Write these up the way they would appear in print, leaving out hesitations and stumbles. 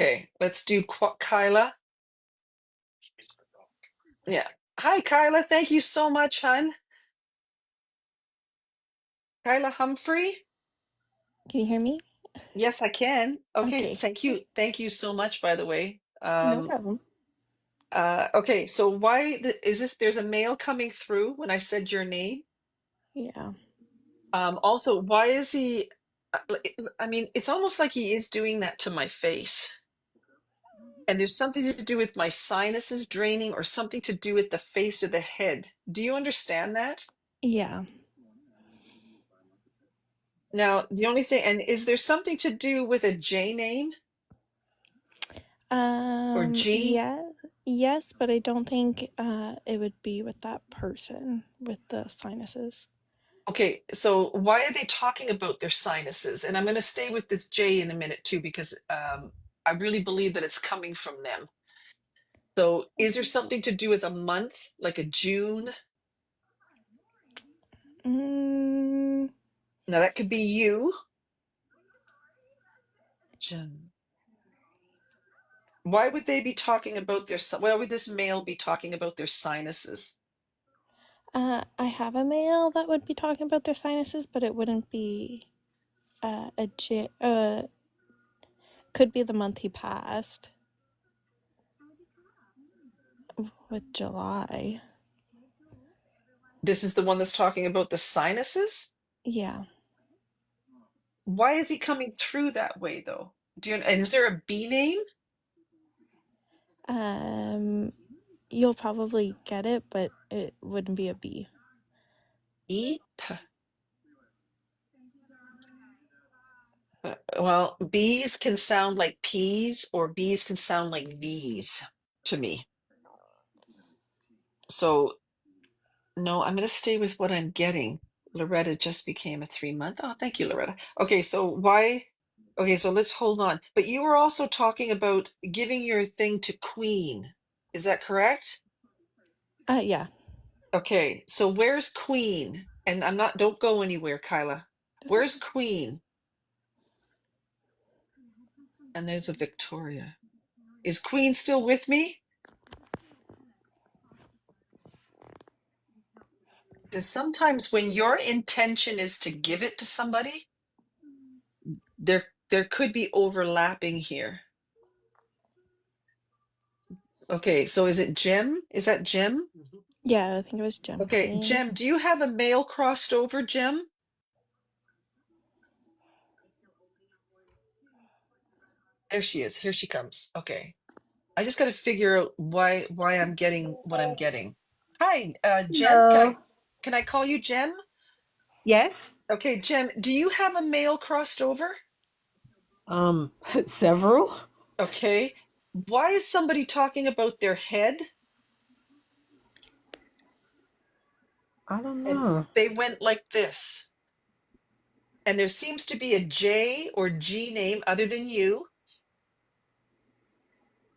Okay, let's do Kyla. Yeah. Hi, Kyla. Thank you so much, hun. Kyla Humphrey. Can you hear me? Yes, I can. Okay, Okay, thank you. Thank you so much, by the way. no problem. Okay, so is this there's a mail coming through when I said your name? Yeah. Also, why is he I mean, it's almost like he is doing that to my face. And there's something to do with my sinuses draining or something to do with the face or the head. Do you understand that? Yeah. Now, the only thing, and is there something to do with a J name or G? Yeah. Yes, but I don't think it would be with that person with the sinuses. Okay, so why are they talking about their sinuses? And I'm going to stay with this J in a minute too, because I really believe that it's coming from them. So is there something to do with a month, like a June? Mm, Now that could be you. June. Why would they be talking about why would this male be talking about their sinuses? I have a male that would be talking about their sinuses, but it wouldn't be a J. Could be the month he passed with July. This is the one that's talking about the sinuses? Yeah. Why is he coming through that way though? And is there a B name? Um, you'll probably get it, but it wouldn't be a B. E? Well, B's can sound like P's or B's can sound like V's to me. So no, I'm going to stay with what I'm getting. Loretta just became a 3 month. Oh, thank you, Loretta. Okay, so why? Okay, so let's hold on. But you were also talking about giving your thing to Queen. Is that correct? Yeah. Okay, so where's Queen? And don't go anywhere, Kyla. That's Where's okay. Queen? And there's a Victoria. Is Queen still with me? Because sometimes when your intention is to give it to somebody, there could be overlapping here. Okay, so is it Jim? Is that Jim? Yeah, I think it was Gem Okay, Queen. Jim, do you have a male crossed over, Jim? There she is. Here she comes. Okay. I just got to figure out why I'm getting what I'm getting. Hi, Jem. Hello. Can I call you Jem? Yes. Okay, Jem, do you have a male crossed over? Um, several. Okay. Why is somebody talking about their head? I don't And know. they went like this. And there seems to be a J or G name other than you.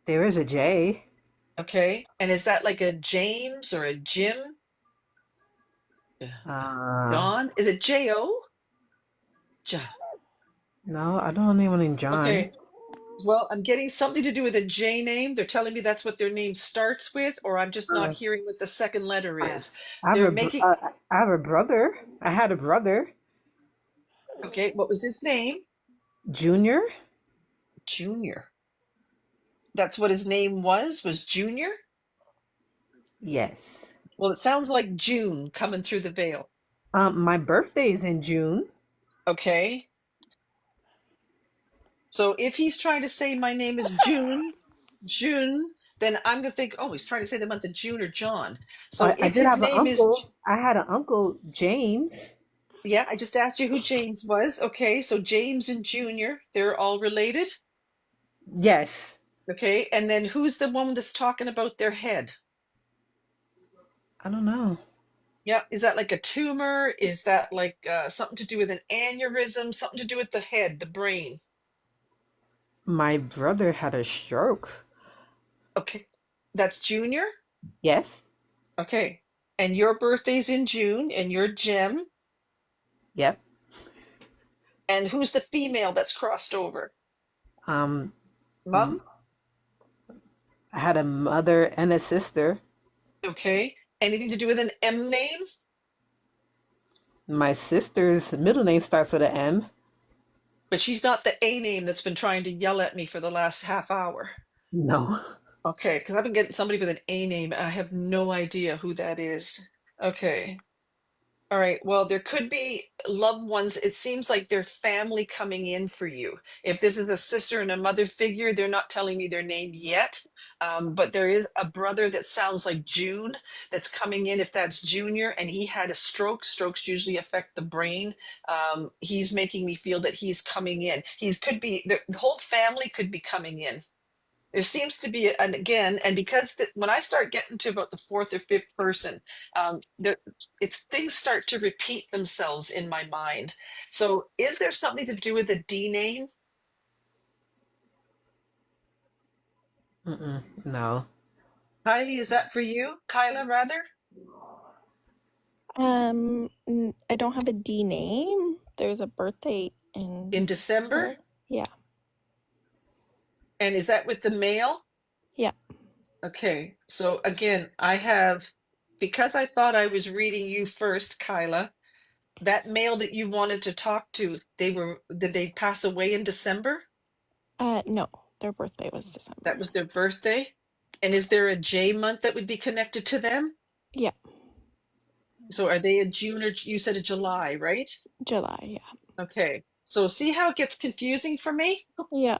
There is a J. Okay. And is that like a James or a Jim? Uh, John? Is it J-O? John. no, I don't know anyone named John. Okay. Well, I'm getting something to do with a J name. They're telling me that's what their name starts with, or I'm just not Uh, hearing what the second letter I, is. They're making, I have a brother. I had a brother, okay, what was his name? Junior. Junior. That's what his name was Junior? Yes. Well, it sounds like June coming through the veil. My birthday is in June. Okay. So if he's trying to say my name is June, then I'm gonna think, oh, he's trying to say the month of June or John. So I if did his have an name is, uncle. I had an uncle, James. yeah, I just asked you who James was. Okay, so James and Junior, they're all related. Yes. Okay, and then who's the woman that's talking about their head? I don't know. Yeah, is that like a tumor? Is that like something to do with an aneurysm? Something to do with the head, the brain? My brother had a stroke. Okay, that's Junior. Yes. Okay, and your birthday's in June, and you're Jim. Yep. And who's the female that's crossed over? Um, Mm. Mom? I had a mother and a sister. Okay. Anything to do with an M name? My sister's middle name starts with an M. But she's not the A name that's been trying to yell at me for the last half hour. No. Okay, because I've been getting somebody with an A name. I have no idea who that is. Okay. All right. Well, there could be loved ones. It seems like their family coming in for you. If this is a sister and a mother figure, they're not telling me their name yet. But there is a brother that sounds like June that's coming in. If that's Junior and he had a stroke, strokes usually affect the brain. He's making me feel that he's coming in. He's could be the whole family could be coming in. There seems to be, and again, and because when I start getting to about the fourth or fifth person, there, it's things start to repeat themselves in my mind. So, is there something to do with the D name? Mm-mm. No. Kylie, is that for you? Kyla, rather, I don't have a D name. There's a birthday in in December? December. Yeah, And is that with the male? yeah. Okay, so again, I have, because I thought I was reading you first, Kyla, that male that you wanted to talk to, did they pass away in December? No, their birthday was That December. was their birthday. And is there a J month that would be connected to them? Yeah, So are they a June or you said a July, right? July. Yeah, Okay. So see how it gets confusing for me? yeah.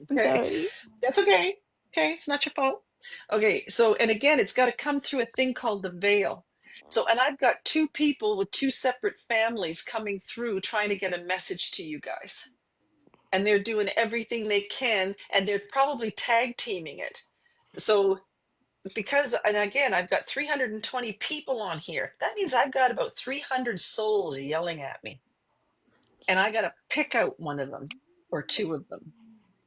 I'm Okay. sorry. That's okay. Okay. It's not your fault. Okay. So, and again, it's got to come through a thing called the veil. So, and I've got two people with two separate families coming through trying to get a message to you guys. And they're doing everything they can, and they're probably tag teaming it. So because, and again, I've got 320 people on here. That means I've got about 300 souls yelling at me, and I got to pick out one of them or two of them.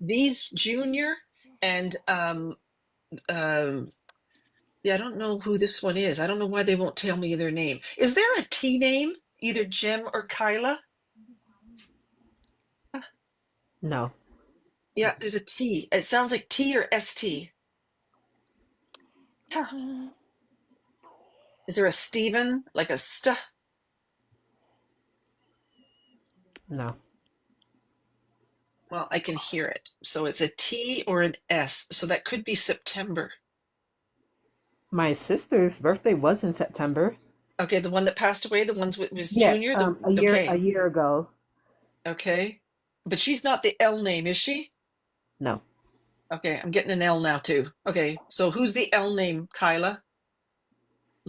These Junior and yeah, I don't know who this one is. I don't know why they won't tell me their name. Is there a T name, either Jim or Kyla? No. Yeah, there's a T. It sounds like T or ST. Huh. Uh, Is there a Stephen, like a st? No. Well, I can hear it. So it's a T or an S. So that could be September. My sister's birthday was in September. Okay, the one that passed away, the ones with was Yeah, Junior. a Okay, year ago. okay, but she's not the L name, is she? No. Okay, I'm getting an L now too. Okay, so who's the L name, Kyla?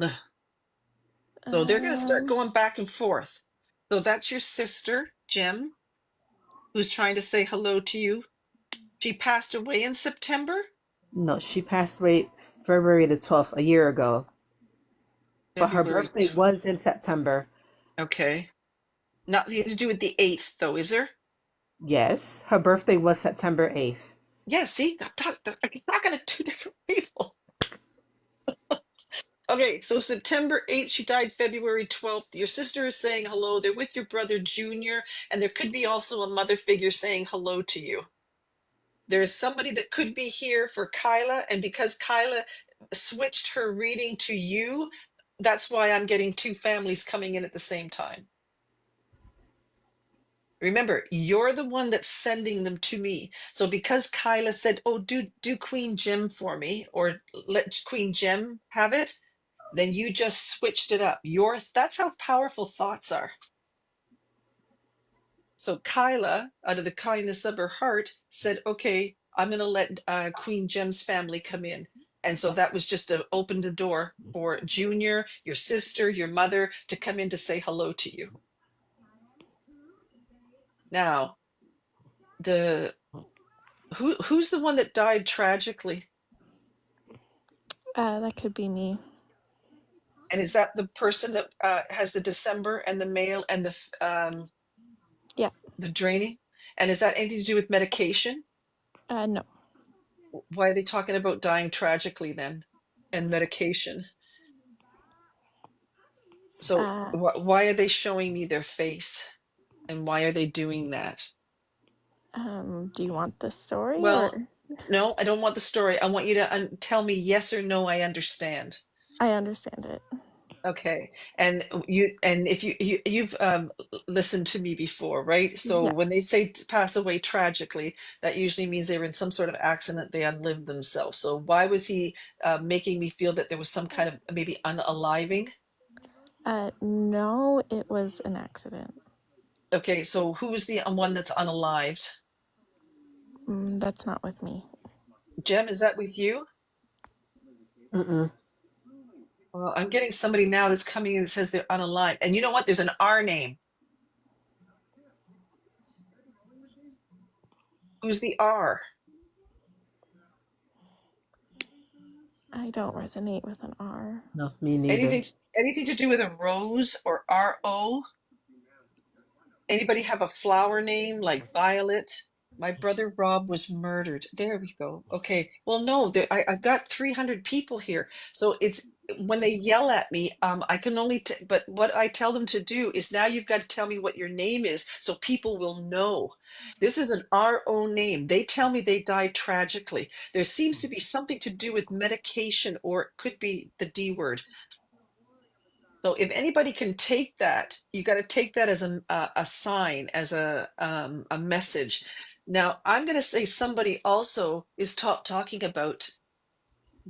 Ugh. So they're gonna start um, going back and forth. So that's your sister, Jem, who's trying to say hello to you. She passed away in September, No, she passed away February the 12th, a year ago. But her February. birthday was in September. Okay, nothing to do with the 8th, though, is there? Yes, her birthday was September 8th. Yeah. See, I'm talking to two different people. Okay, so September 8th, she died February 12th. Your sister is saying hello. They're with your brother Junior, and there could be also a mother figure saying hello to you. There is somebody that could be here for Kyla, and because Kyla switched her reading to you, that's why I'm getting two families coming in at the same time. Remember, you're the one that's sending them to me. So because Kyla said, "Oh, do Queen Jim for me," or let Queen Jim have it, then you just switched it up. That's how powerful thoughts are. So Kyla, out of the kindness of her heart, said, "Okay, I'm going to let Queen Jem's family come in." And so that was just to open the door for Junior, your sister, your mother to come in to say hello to you. Now, the who's the one that died tragically? that could be me. And is that the person that has the December and the male and Yeah. the draining? And is that anything to do with medication? No. Why are they talking about dying tragically then? And medication. So Uh, why are they showing me their face? And why are they doing that? Do you want the story Well, or? no, I don't want the story. I want you to tell me yes or no, I understand. I understand it. Okay. And if you've listened to me before, right? So Yeah. when they say pass away tragically, that usually means they were in some sort of accident, they unlived themselves. So why was he making me feel that there was some kind of maybe unaliving? No, it was an accident. Okay, so who's the one that's unalived? That's not with me. Jem, is that with you? Mm-mm. Well, I'm getting somebody now that's coming in that says they're unalived. And you know what? There's an R name. Who's the R? I don't resonate with an R. No, me neither. Anything to do with a rose or RO? Anybody have a flower name like Violet? My brother Rob was murdered. There we go. Okay. Well, no, I've got 300 people here. So it's when they yell at me, I can only, but what I tell them to do is now you've got to tell me what your name is so people will know. This is an RO name. They tell me they died tragically. There seems to be something to do with medication, or it could be the D word. So if anybody can take that, you got to take that as a sign, as a message. Now, I'm going to say somebody also is talking about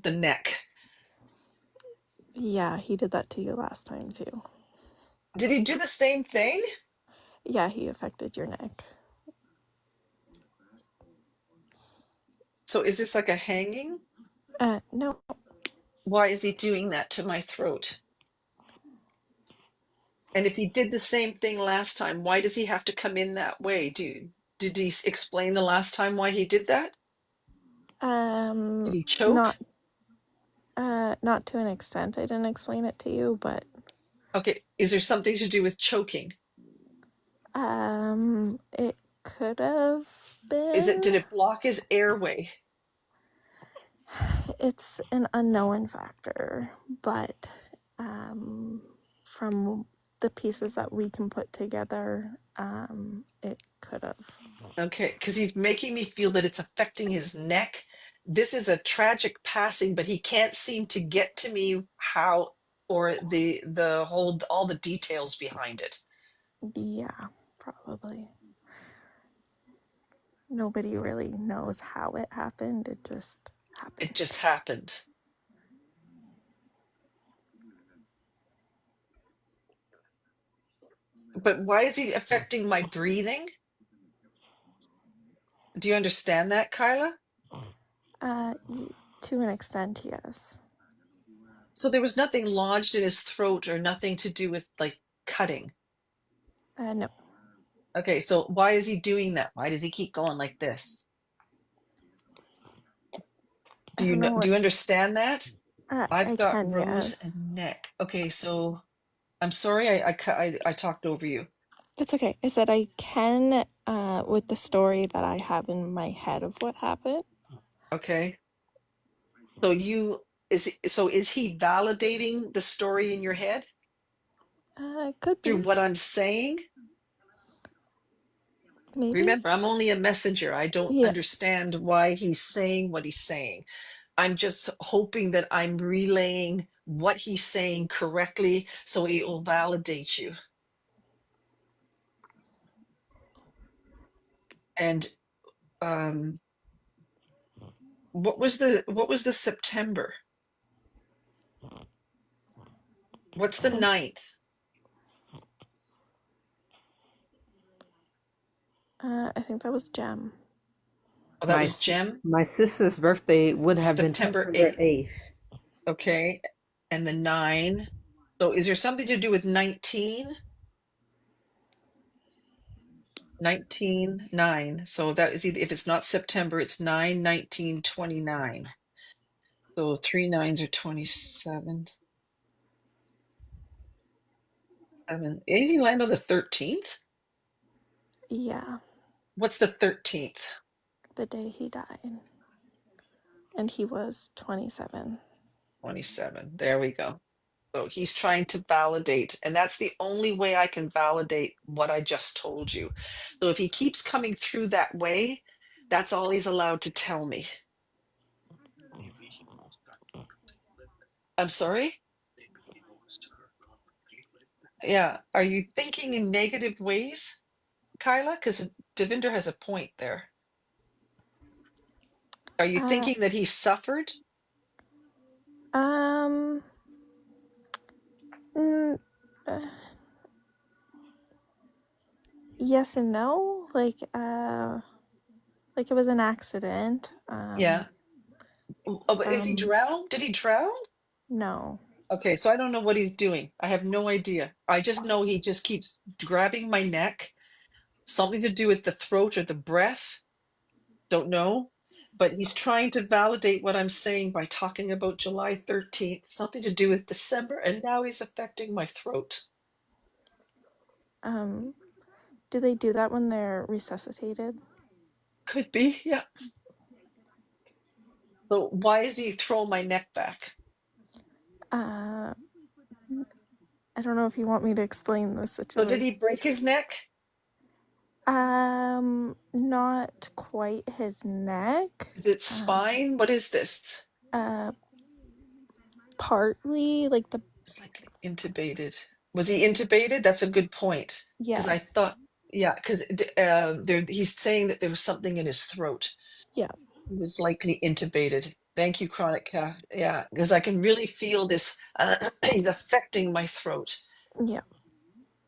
the neck. Yeah, he did that to you last time too. Did he do the same thing? Yeah, he affected your neck. So is this like a hanging? No. Why is he doing that to my throat? And if he did the same thing last time, why does he have to come in that way? Did he explain the last time why he did that? Did he Not choke? not to an extent. I didn't explain it to you, but Okay, is there something to do with choking? it could have Did been. it block his airway? It's an unknown factor, but from the pieces that we can put together, it could have. Okay, because he's making me feel that it's affecting his neck. This is a tragic passing, but he can't seem to get to me how or the whole all the details behind it. Yeah, probably. Nobody really knows how it happened. It just It happened. just happened. But why is he affecting my breathing? Do you understand that, Kyla? Uh, to an extent, yes. So there was nothing lodged in his throat or nothing to do with like cutting. No, Okay, so why is he doing that? Why did he keep going like this? I don't know Do what. you understand that? I've I got can, rose yes. and neck. Okay, so I'm sorry I talked over you. It's okay. I said I can, with the story that I have in my head of what happened. Okay. So is he validating the story in your head Could through be, what I'm saying? maybe. Remember, I'm only a messenger. I don't Yeah, understand why he's saying what he's saying. I'm just hoping that I'm relaying what he's saying correctly so it will validate you. And um what was the September? What's I the think. 9th? I think that was Gem. Oh, that My was Jem. my sister's birthday would have been September September 8th. 8th. Okay. And the 9. So is there something to do with 19? 19 9. So that is either if it's not September, it's 9 19 29. So three nines are 27. 7. Anything land on the 13th? Yeah, What's the 13th? the day he died. And he was 27. 27. There we go. So he's trying to validate, and that's the only way I can validate what I just told you. So if he keeps coming through that way, that's all he's allowed to tell me. I'm sorry? Yeah. Are you thinking in negative ways, Kyla? Because Devinder has a point there. Are you Uh, thinking that he suffered? um, mm, uh, yes and no. Like it was an accident. Yeah. Oh, but is he From drowned? Did he drown? no. Okay, so I don't know what he's doing. I have no idea. I just know he just keeps grabbing my neck, something to do with the throat or the breath. Don't know. But he's trying to validate what I'm saying by talking about July 13th, something to do with December, and now he's affecting my throat. Um, do they do that when they're resuscitated? Could be, yeah. So why is he throwing my neck back? Uh, I don't know if you want me to explain the So did situation. he break his neck? Not quite his neck. Is it Uh, spine? What is this? uh, Partly like the It's like intubated. Was he intubated? That's a good point. Because yeah, I thought, yeah, because he's saying that there was something in his throat. yeah, He was likely intubated. Thank you, chronic. Yeah, because I can really feel this. He's affecting my throat. yeah.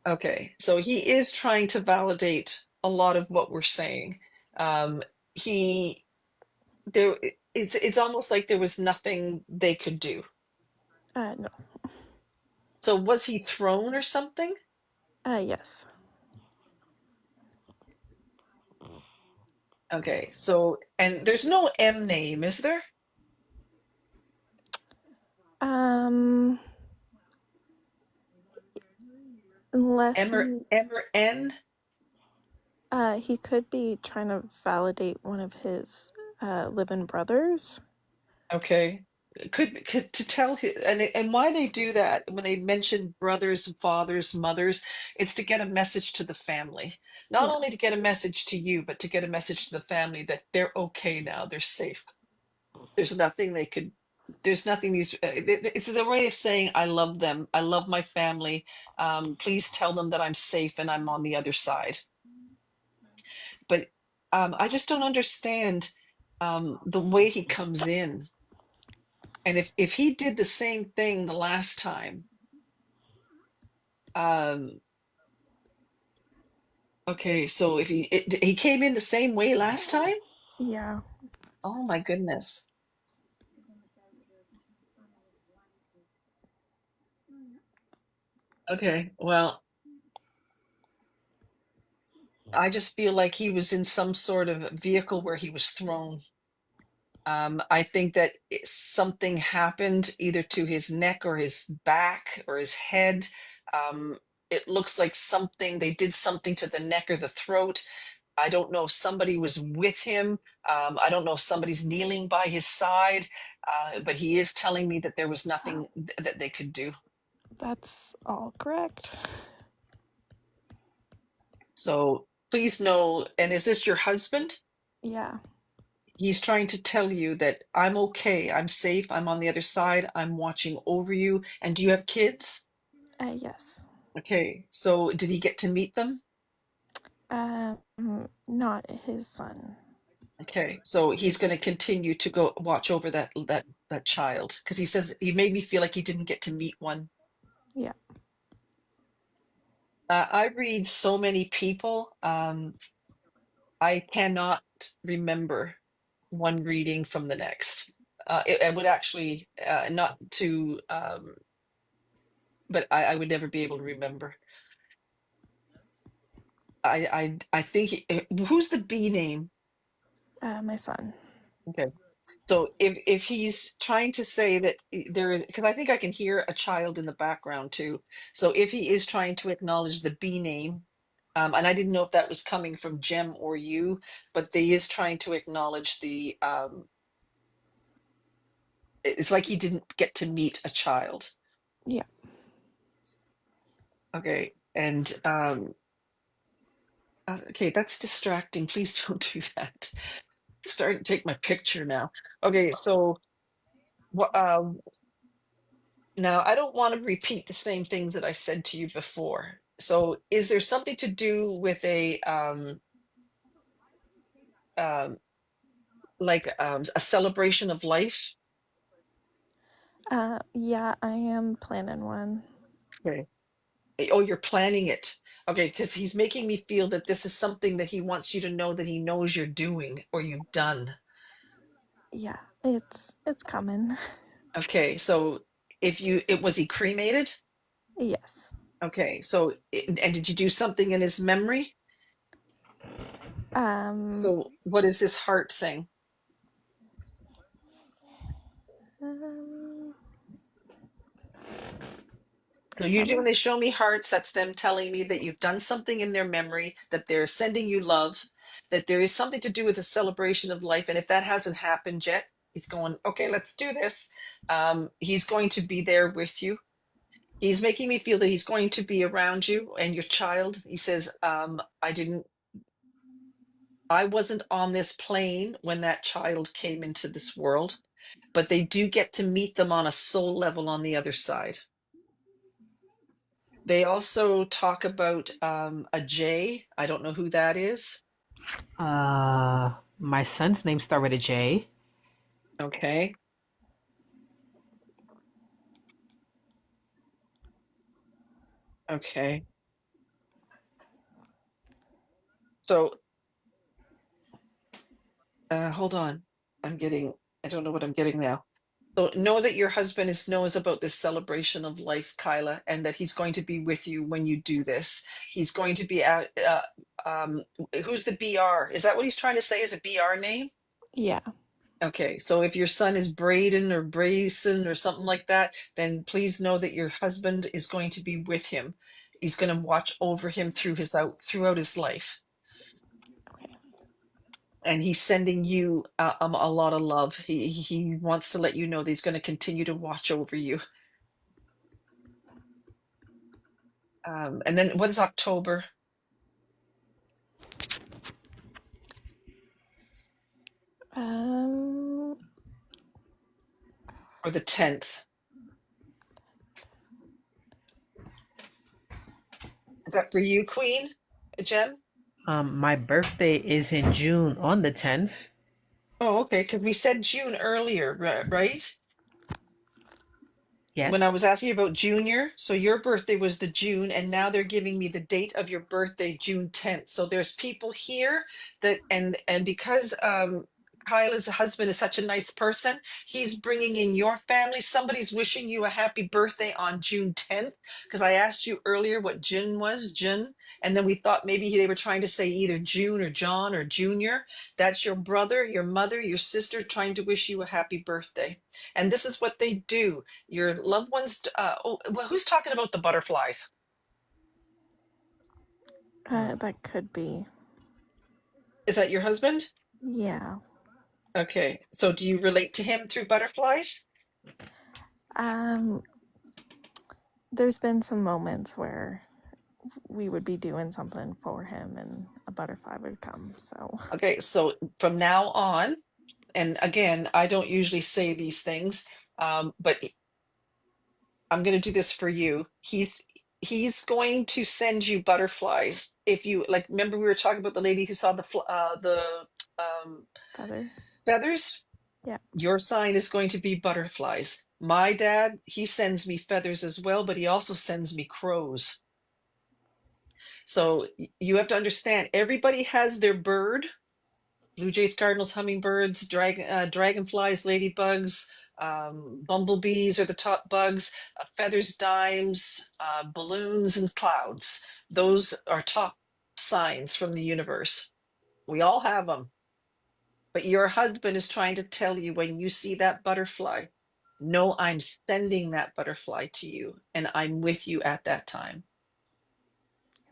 Okay, so he is trying to validate a lot of what we're saying. He there. It's almost like there was nothing they could do. No. So was he thrown or something? Yes. Okay, so and there's no M name, is there? Um, unless M or N? he could be trying to validate one of his living brothers. Okay. Could to tell and why they do that when they mention brothers, fathers, mothers, it's to get a message to the family. Not Yeah, only to get a message to you, but to get a message to the family that they're okay now, they're safe. There's nothing they could there's nothing these it's their way of saying I love them. I love my family. Please tell them that I'm safe and I'm on the other side. But I just don't understand the way he comes in. And if he did the same thing the last time, um, okay, so if he came in the same way last time, yeah. oh my goodness. Okay, well, I just feel like he was in some sort of vehicle where he was thrown. I think that something happened either to his neck or his back or his head. Um, it looks like something, they did something to the neck or the throat. I don't know if somebody was with him. I don't know if somebody's kneeling by his side, but he is telling me that there was Uh, nothing that they could do. that's all correct. So please know, and is this your husband? Yeah. He's trying to tell you that I'm okay, I'm safe, I'm on the other side, I'm watching over you. And do you have kids? Yes. Okay, so did he get to meet them? Not his son. Okay, so he's going to continue to go watch over that child because he says he made me feel like he didn't get to meet one. Yeah. I read so many people. I cannot remember one reading from the next. I would actually not to, but I would never be able to remember. I think who's the B name? My son. Okay. So if he's trying to say that there, because I think I can hear a child in the background too. So if he is trying to acknowledge the B name, and I didn't know if that was coming from Jem or you, but they is trying to acknowledge the. It's like he didn't get to meet a child. Yeah. Okay. And okay, that's distracting. Please don't do that. Start to take my picture now. Okay, so what now I don't want to repeat the same things that I said to you before. So is there something to do with um a celebration of life? Yeah, I am planning one. Okay. Oh, you're planning it. Okay, because he's making me feel that this is something that he wants you to know that he knows you're doing or you've done. Yeah, it's coming. Okay, so if you it was he cremated? Yes. Okay, so and did you do something in his memory? Um, So what is this heart thing? um So I usually when haven't. they show me hearts, that's them telling me that you've done something in their memory, that they're sending you love, that there is something to do with a celebration of life. And if that hasn't happened yet, he's going, okay, let's do this. He's going to be there with you. He's making me feel that he's going to be around you and your child. He says, I wasn't on this plane when that child came into this world, but they do get to meet them on a soul level on the other side. They also talk about a J. I don't know who that is. My son's name started with a J. Okay. Okay. So hold on. I don't know what I'm getting now. So know that your husband knows about this celebration of life, Kyla, and that he's going to be with you when you do this. He's going to be at, who's the BR? Is that what he's trying to say? Is a BR name? Yeah. Okay, so if your son is Braden or Brayson or something like that, then please know that your husband is going to be with him. He's going to watch over him throughout his life, Okay. and he's sending you a lot of love. He wants to let you know that he's going to continue to watch over you. And then what is October Um, or the 10th? Is that for you, Queen Jem? My birthday is in June on the 10th. Oh, okay, because we said June earlier, right? When I Yes. was asking you about Junior, so your birthday was the June, and now they're giving me the date of your birthday, June 10th. So there's people here that, and because Kyla's husband is such a nice person, he's bringing in your family. Somebody's wishing you a happy birthday on June 10th, because I asked you earlier what June was, June, and then we thought maybe they were trying to say either June or John or Junior. That's your brother, your mother, your sister trying to wish you a happy birthday. And this is what they do. Your loved ones, well, who's talking about the butterflies? that could be. Is that your husband? Yeah. Okay, so do you relate to him through butterflies? Um, there's been some moments where we would be doing something for him and a butterfly would come. So, Okay, so from now on, and again, I don't usually say these things, but I'm going to do this for you. He's going to send you butterflies. If you like, remember we were talking about the lady who saw the feather. feathers? Yeah. Your sign is going to be butterflies. My dad, he sends me feathers as well, but he also sends me crows. So you have to understand, everybody has their bird. Blue jays, cardinals, hummingbirds, dragonflies, ladybugs, bumblebees are the top bugs, feathers, dimes, balloons, and clouds. Those are top signs from the universe. We all have them. But your husband is trying to tell you when you see that butterfly, no, I'm sending that butterfly to you and I'm with you at that time.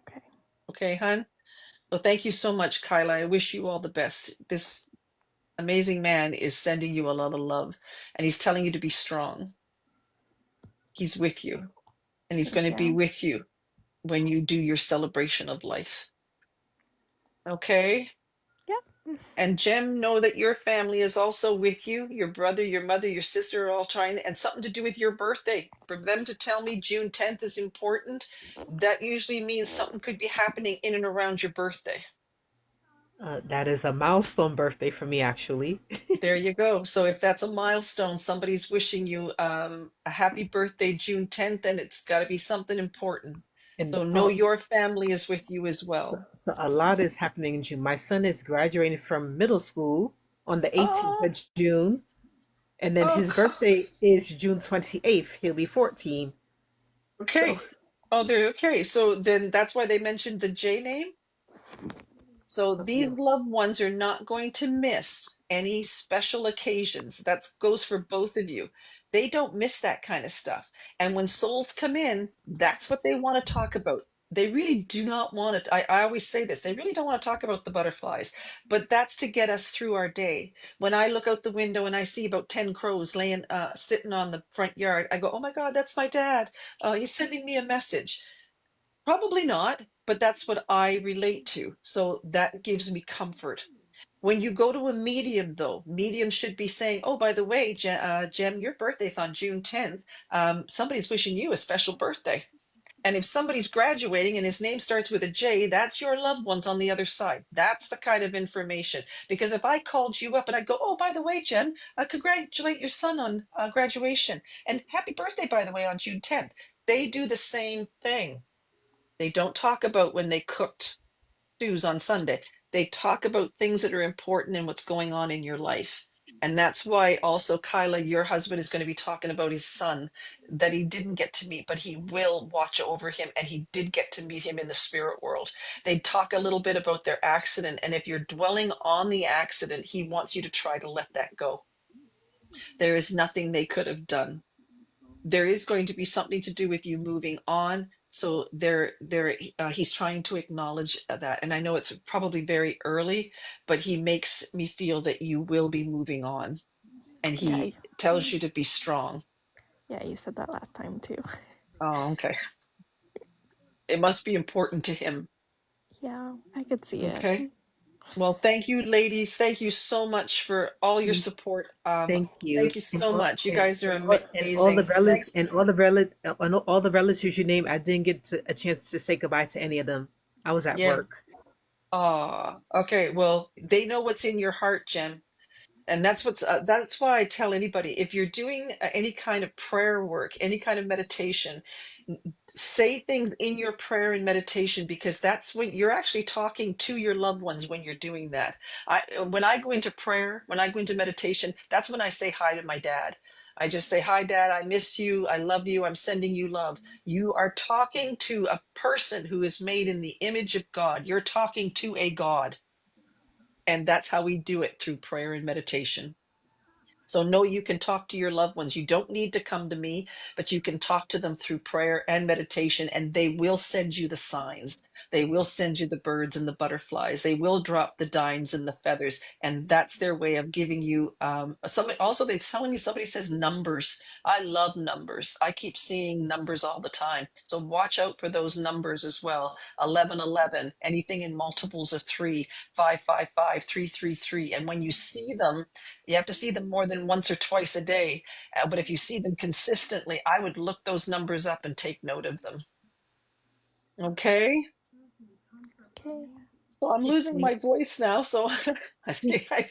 Okay. Okay, hon? So thank you so much, Kyla. I wish you all the best. This amazing man is sending you a lot of love and he's telling you to be strong. He's with you, and he's going Thank to be you. with you when you do your celebration of life. Okay? Yep. And Jem, know that your family is also with you. Your brother, your mother, your sister are all trying, and something to do with your birthday. For them to tell me June 10th is important, that usually means something could be happening in and around your birthday. That is a milestone birthday for me, actually. There you go. So if that's a milestone, somebody's wishing you a happy birthday June 10th, and it's got to be something important. And So know your family is with you as well. so a lot is happening in June. My son is graduating from middle school on the 18th Oh, of June, and then oh, his birthday is June 28th. He'll be 14. So, okay. Oh, there. Okay. So then that's why they mentioned the J name. So these yeah. loved ones are not going to miss any special occasions. That goes for both of you. They don't miss that kind of stuff. And when souls come in, that's what they want to talk about. They really do not want it. I always say this, they really don't want to talk about the butterflies, but that's to get us through our day. When I look out the window and I see about 10 crows laying, sitting on the front yard, I go, oh my God, that's my dad. He's sending me a message. Probably not, but that's what I relate to. So that gives me comfort. When you go to a medium, though, medium should be saying, "Oh, by the way, Jem, your birthday's on June 10th. Somebody's wishing you a special birthday." And if somebody's graduating and his name starts with a J, that's your loved ones on the other side. That's the kind of information. Because if I called you up and I go, "Oh, by the way, Jem, congratulate your son on graduation and happy birthday, by the way, on June 10th," they do the same thing. They don't talk about when they cooked stews on Sunday. They talk about things that are important and what's going on in your life. And that's why also, Kyla, your husband is going to be talking about his son that he didn't get to meet, but he will watch over him. And he did get to meet him in the spirit world. They talk a little bit about their accident. And if you're dwelling on the accident, he wants you to try to let that go. There is nothing they could have done. There is going to be something to do with you moving on. So he's trying to acknowledge that. And I know it's probably very early, but he makes me feel that you will be moving on. And Yeah. he tells you to be strong. Yeah, you said that last time too. Oh, okay. It must be important to him. Yeah, I could see it. Okay. Well, thank you, ladies. Thank you so much for all your Thank, support. thank you, Thank you so much. You guys are and all the amazing. relatives Thanks. and all the relatives you named. I didn't get a chance to say goodbye to any of them. I was at Yeah. work. Okay. Well, they know what's in your heart, Jem. And that's why I tell anybody, if you're doing any kind of prayer work, any kind of meditation, say things in your prayer and meditation, because that's when you're actually talking to your loved ones when you're doing that. When I go into prayer, when I go into meditation, that's when I say hi to my dad. I just say, "Hi, Dad, I miss you. I love you. I'm sending you love." You are talking to a person who is made in the image of God. You're talking to a God. And that's how we do it, through prayer and meditation. So know you can talk to your loved ones. You don't need to come to me, but you can talk to them through prayer and meditation, and they will send you the signs. They will send you the birds and the butterflies. They will drop the dimes and the feathers, and that's their way of giving you. Somebody also, they're telling me, somebody says numbers. I love numbers. I keep seeing numbers all the time. So watch out for those numbers as well. 1111, anything in multiples of 3, 555, 333, and when you see them, you have to see them more than once or twice a day. But if you see them consistently, I would look those numbers up and take note of them. Okay. Okay. So I'm losing my voice now, so I think I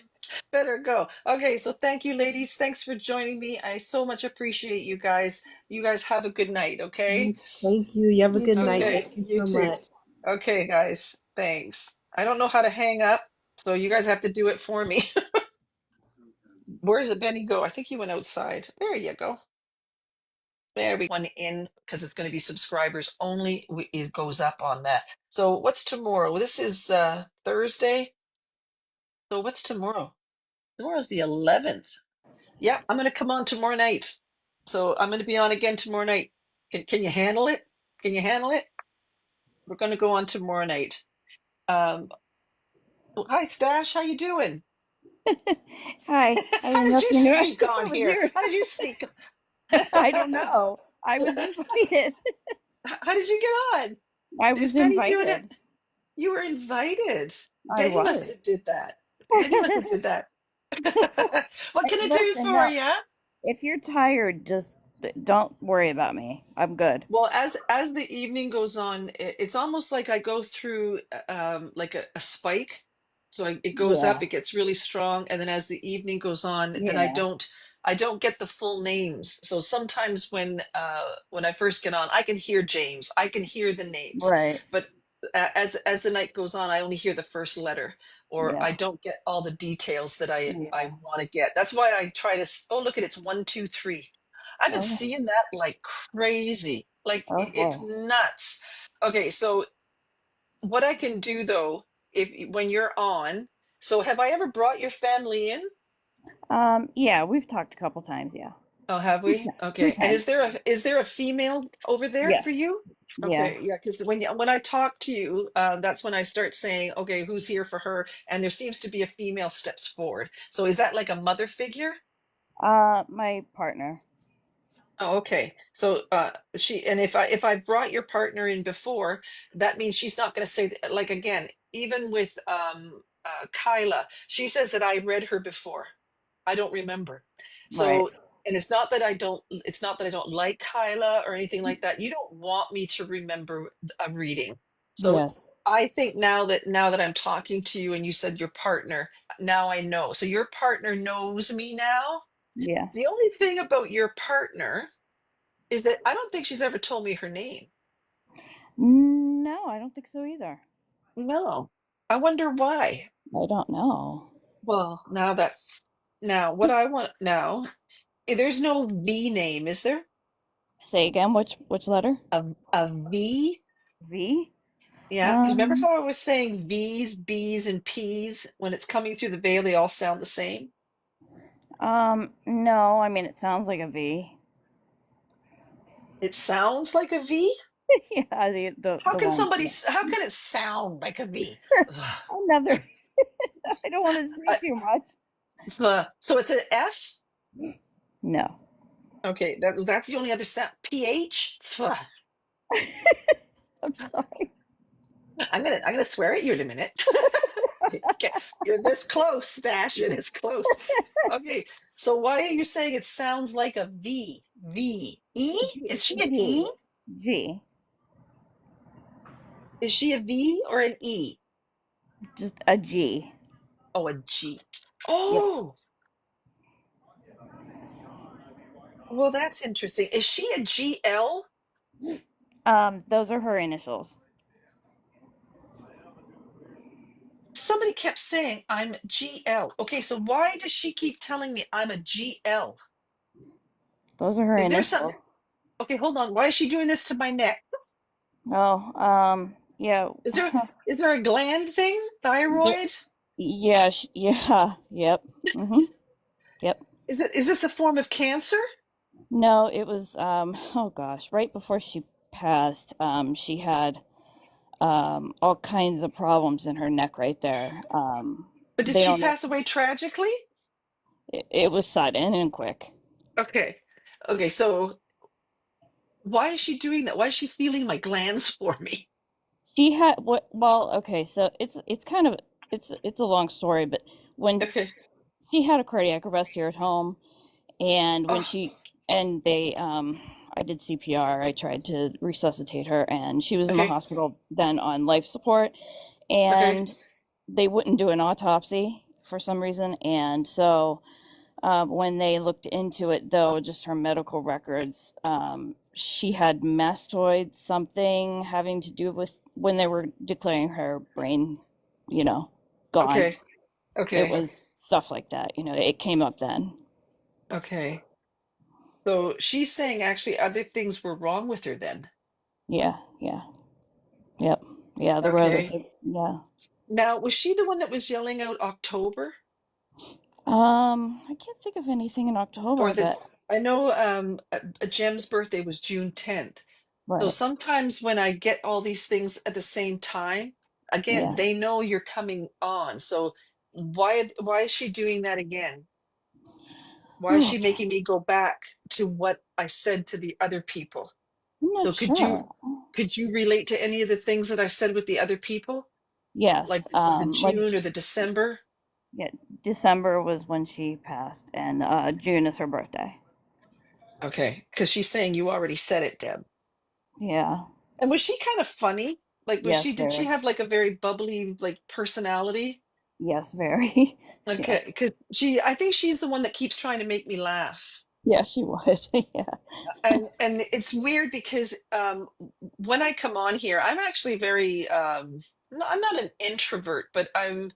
better go. Okay, so thank you, ladies. Thanks for joining me. I so much appreciate you guys. You guys have a good night, okay? Thank you. You have a You good too. night. Okay, Thank you you so too. much. Okay, guys. Thanks. I don't know how to hang up, so you guys have to do it for me. Where does Benny go? I think he went outside. There you go. There we one in, because it's going to be subscribers only. It goes up on that. So what's tomorrow? Well, this is Thursday. So what's tomorrow? Tomorrow's the 11th. Yeah, I'm going to come on tomorrow night. So I'm going to be on again tomorrow night. Can you handle it? Can you handle it? We're going to go on tomorrow night. Um, well, hi Stash, how you doing? Hi, I How didn't know did if you you knew sneak I on was here? here. How did you sneak? I don't know. I was invited. How did you get on? I Is was Penny doing it? invited. You were invited. I Penny must was. have did that. Penny must have did that. What Hey, can I do listen, for no, you? if you're tired, just don't worry about me. I'm good. Well, as the evening goes on, it's almost like I go through like a spike. So it goes up, Yeah, it gets really strong, and then as the evening goes on, then yeah, I don't get the full names. So sometimes when I first get on, I can hear James, I can hear the names, right. but as the night goes on, I only hear the first letter, or I Yeah, don't get all the details that I yeah. want to get. That's why I try to. Oh, look at it's 1, 2, 3. I've been Oh, seeing that like crazy. Like it's okay. nuts. Okay, so what I can do though, if when you're on, so have I ever brought your family in? Yeah, we've talked a couple times. Yeah, Oh, have two, we? two Okay. And times. is there a female over there Yes. for you? Yeah. Okay, yeah, because when I talk to you, that's when I start saying, okay, who's here for her? And there seems to be a female steps forward. So is that like a mother figure? My partner. Oh, okay. So she and if I've brought your partner in before, that means she's not going to say like again, even with Kyla, she says that I read her before. I don't remember. Right. So and it's not that I don't like Kyla or anything like that. You don't want me to remember a reading. So Yes. I think now that I'm talking to you and you said your partner, now I know. So your partner knows me now. Yeah. The only thing about your partner is that I don't think she's ever told me her name. No, I don't think so either. No. I wonder why. I don't know. Well, now what I want now. There's no V name, is there? Say again, which letter? A V? V? Yeah, because remember Um, how I was saying V's, B's, and P's when it's coming through the veil, they all sound the same? no, I mean it sounds like a V. It sounds like a V? Yeah, How the can one. somebody Yeah. how can it sound like a V? Ugh. Another. I don't want to say I- too much. so it's an F? No. Okay, that's the only other sound. PH? Ugh. I'm sorry. I'm gonna swear at you in a minute. You're this close, Dash. You're this close. Okay, so why are you saying it sounds like a V? V. E? G, Is she an E? G, G. Is she a V or an E? Just a G. Oh, a G. Yep. Oh, well, that's interesting. Is she a GL? Those are her initials. Somebody kept saying I'm GL. Okay, so why does she keep telling me I'm a GL? Those are her Is there some? initials. Okay, hold on. Why is she doing this to my neck? Oh, yeah. Is there is there a gland thing? There, Thyroid? yeah, yeah, yep. Yep. Is this a form of cancer? No, it was oh gosh, right before she passed, she had all kinds of problems in her neck right there. But did They she don't know. pass away tragically? It was sudden and quick. Okay. Okay, so why is she doing that? Why is she feeling my glands for me? She had what? Well, okay, so it's kind of it's a long story, but when Okay. she had a cardiac arrest here at home, and when Oh, she and they I did CPR. I tried to resuscitate her, and she was in the okay. hospital then on life support, Okay. and they wouldn't do an autopsy for some reason, and so when they looked into it, though, just her medical records, she had mastoid something having to do with when they were declaring her brain, you know, gone. Okay. It Okay. was stuff like that, it came up then. Okay. So she's saying actually other things were wrong with her then. Yeah, yeah, yep. Yeah, there were other Okay. things. Yeah. Now, was she the one that was yelling out October? I can't think of anything in October, Or the but I know Jem's birthday was June 10th. So right. sometimes when I get all these things at the same time, again, Yeah. they know you're coming on. So why is she doing that again? Why is she making me go back to what I said to the other people? I'm not So sure. could you relate to any of the things that I said with the other people? Yes, Like the like June or the December? yeah, December was when she passed, and June is her birthday. Okay, because she's saying you already said it, Deb. Yeah. And was she kind of funny? Like Yes, did she very. have like a very bubbly like personality? Yes, very. Yeah. Okay, because I think she's the one that keeps trying to make me laugh. Yeah, she was. Yeah. And it's weird because when I come on here, I'm actually very no, I'm not an introvert, but I'm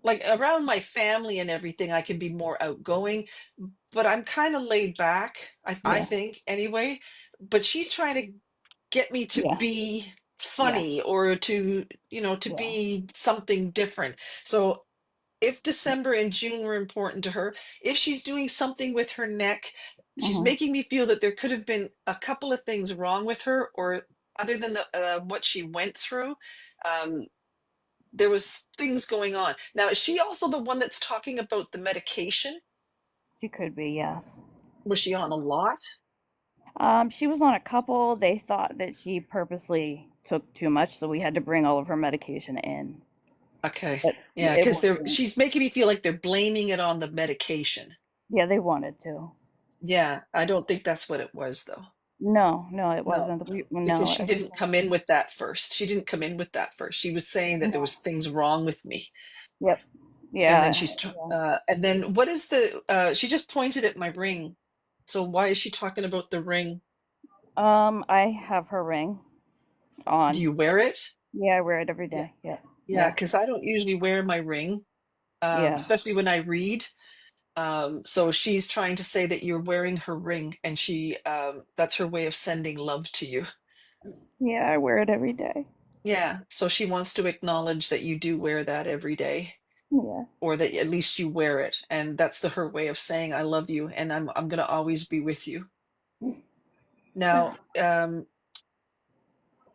like around my family and everything, I can be more outgoing, but I'm kind of laid back, I Yeah. think anyway. But she's trying to get me to Yeah. be Yeah. funny or to, to Yeah. be something different. So if December and June were important to her, if she's doing something with her neck, she's Hmm. making me feel that there could have been a couple of things wrong with her, or other than the what she went through, um, there was things going on. Now, is she also the one that's talking about the medication? She could be, yes. Was she on a lot? She was on a couple. They thought that she purposely took too much, so we had to bring all of her medication in. Okay. But Yeah, it because wasn't. she's making me feel like they're blaming it on the medication. Yeah, they wanted to. Yeah, I don't think that's what it was though. No, no, it No, wasn't. because No, she didn't come in with that first. She didn't come in with that first. She was saying that there no. was things wrong with me. Yep. And then Yeah. Yeah. and then what is the she just pointed at my ring. So why is she talking about the ring? I have her ring Do on. you wear it? Yeah, I wear it every Yeah. day. Yeah. Yeah, Yeah. because I don't usually wear my ring, Yeah. especially when I read. So she's trying to say that you're wearing her ring, and that's her way of sending love to you. Yeah, I wear it every day. Yeah, so she wants to acknowledge that you do wear that every day, Yeah. or that at least you wear it, and that's her way of saying I love you, and I'm gonna always be with you. Now,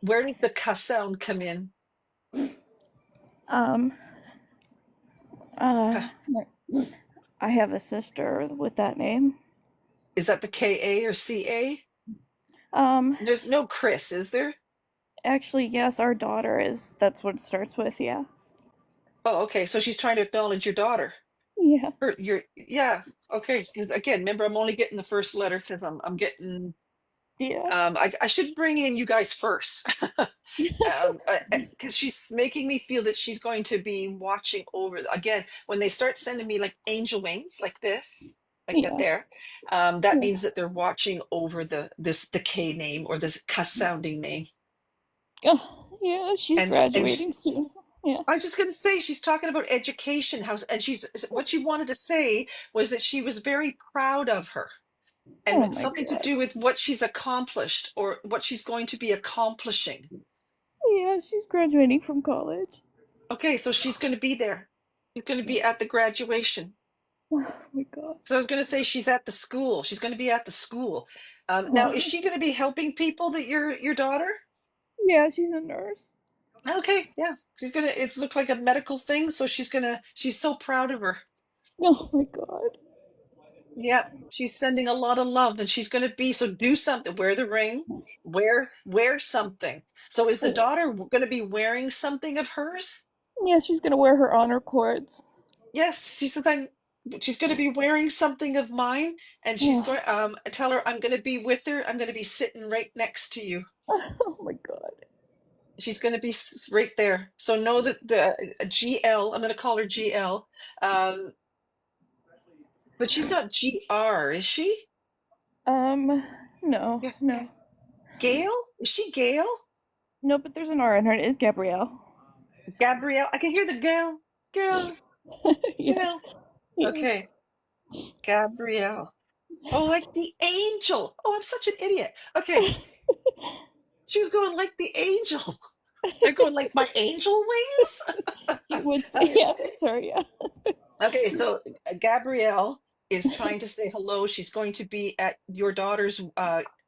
where does the ka sound come in? Um, uh, Ka- I have a sister with that name. Is that the Ka or Ca? Um, There's no Chris, is there? actually, yes, our daughter is. That's what it starts with. Yeah. Oh, okay. So she's trying to acknowledge your daughter. Yeah. Yeah. Okay. So again, remember, I'm only getting the first letter because I'm getting. Yeah. I should bring in you guys first, because she's making me feel that she's going to be watching over. Again, when they start sending me like angel wings, like this, like that Yeah. there, that Yeah. means that they're watching over the K name or this cuss sounding name. Yeah, she's And graduating soon. Yeah. I was just going to say, she's talking about education, and what she wanted to say was that she was very proud of her, and Oh it's my something to god. do with what she's accomplished or what she's going to be accomplishing. Yeah, she's graduating from college. Okay, so she's going to be there. She's going to be at the graduation. Oh my god. So I was going to say she's at the school. She's going to be at the school. Now, is Oh. she going to be helping people? That your daughter? Yeah, she's a nurse. Okay, yeah, she's gonna. It's looked like a medical thing, so she's gonna. She's so proud of her. Oh my god. Yeah, she's sending a lot of love, and she's gonna be. So do something. Wear the ring. Wear something. So is the Oh. daughter gonna be wearing something of hers? Yeah, she's gonna wear her honor cords. Yes, she says I'm. She's going to be wearing something of mine, and she's Oh. going. Tell her I'm going to be with her. I'm going to be sitting right next to you. Oh my god. She's going to be right there. So know that the GL. I'm going to call her GL. Um, but she's not GR, is she? No, Yeah, no. Gail? Is she Gail? No, but there's an R in her. It is Gabrielle. Gabrielle? I can hear the Gail. Gail. Yeah, Gail. yeah. Okay, Gabrielle. Oh, like the angel. Oh, I'm such an idiot. Okay, she was going like the angel. They're going like my angel wings. She would say, Okay. yeah, that's her, yeah. Okay, so Gabrielle is trying to say hello. She's going to be at your daughter's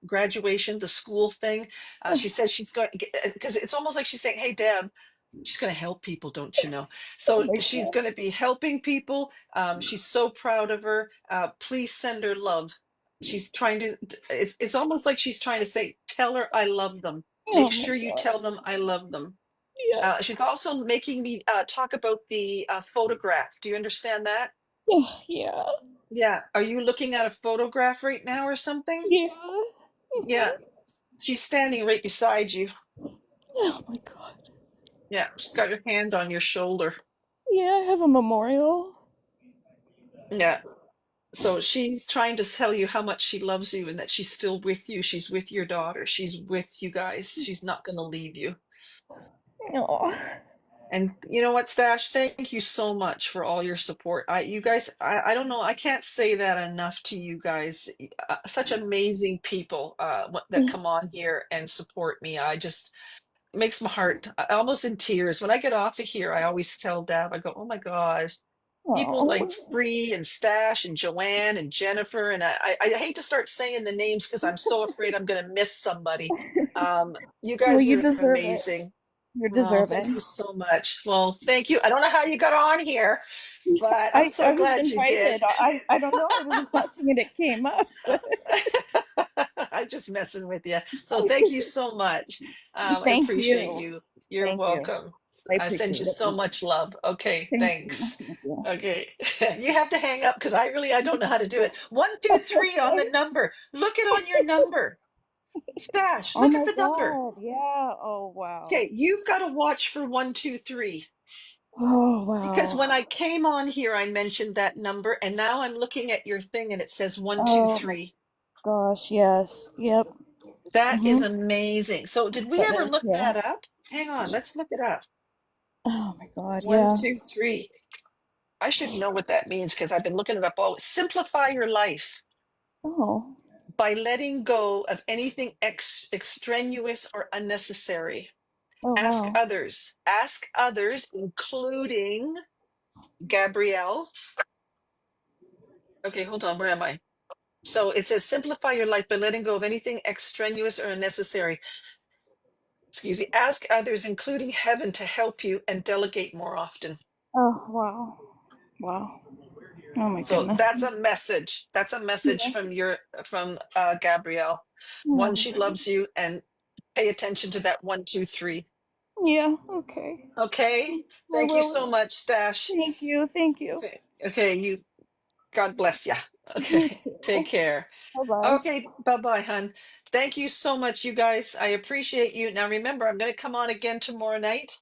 graduation, the school thing. She says she's going because it's almost like she's saying, "Hey, Deb." She's going to help people, don't you know? Oh So my she's God. going to be helping people. She's so proud of her. Please send her love. She's trying to, it's almost like she's trying to say, tell her I love them. Oh Make my sure you God. tell them I love them. Yeah. She's also making me talk about the photograph. Do you understand that? Yeah. Yeah. Yeah. Are you looking at a photograph right now or something? Yeah. Yeah. She's standing right beside you. Oh my God. Yeah. She's got her hand on your shoulder. Yeah, I have a memorial. Yeah. So she's trying to tell you how much she loves you and that she's still with you. She's with your daughter. She's with you guys. She's not going to leave you. Oh. And you know what, Stash? Thank you so much for all your support. You guys, I don't know. I can't say that enough to you guys. Such amazing people that come on here and support me. I just, it makes my heart almost in tears. When I get off of here, I always tell Dab, I go, oh my God, people like Oh. Free and Stash and Joanne and Jennifer. And I hate to start saying the names because I'm so afraid I'm going to miss somebody. You Well, guys you are deserve it. amazing. You're Oh, thank deserving. you so much. Well, thank you. I don't know how you got on here, but I'm I so was glad you did. invited. I don't know. I was watching it. It came up. I'm just messing with you. So thank you so much. I Thank appreciate you. you. You're Thank you. welcome. I I send appreciate you it. so much love. Okay, Thank you. thanks. Thank you. Okay, you have to hang up because I don't know how to do it. 1, 2, 3 on the Okay. number. Look it on your number. Stash, Oh look at my the number. God. Yeah. Oh wow. Okay, you've got to watch for 1, 2, 3. Oh Because when I wow. came on here, I mentioned that number, and now I'm looking at your thing and it says one, two, Oh my three. gosh. Yes. Yep. That is Mhm. amazing. So, did we That ever is. look Yeah. that up? Hang on, let's look it up. Oh my God. One, Yeah. 2, 3. I should know what that means because I've been looking it up. Oh, simplify your life Oh. by letting go of anything extraneous or unnecessary. Oh Ask wow. others. Ask others, including Gabrielle. Okay, hold on. Where am I? So it says simplify your life by letting go of anything extraneous or unnecessary. Excuse me. Ask others, including heaven, to help you and delegate more often. Oh wow. Wow. Oh my So goodness. that's a message. That's a message Yeah. from Gabrielle. One, Oh. she loves you, and pay attention to that 1, 2, 3. Yeah. Okay. Okay. I Thank you so will. much, Stash. Thank you. Thank you. Okay, you. God bless you. You Okay. Take too. care. Bye bye. Okay, bye-bye, hun. Thank you so much, you guys. I appreciate you. Now remember, I'm going to come on again tomorrow night.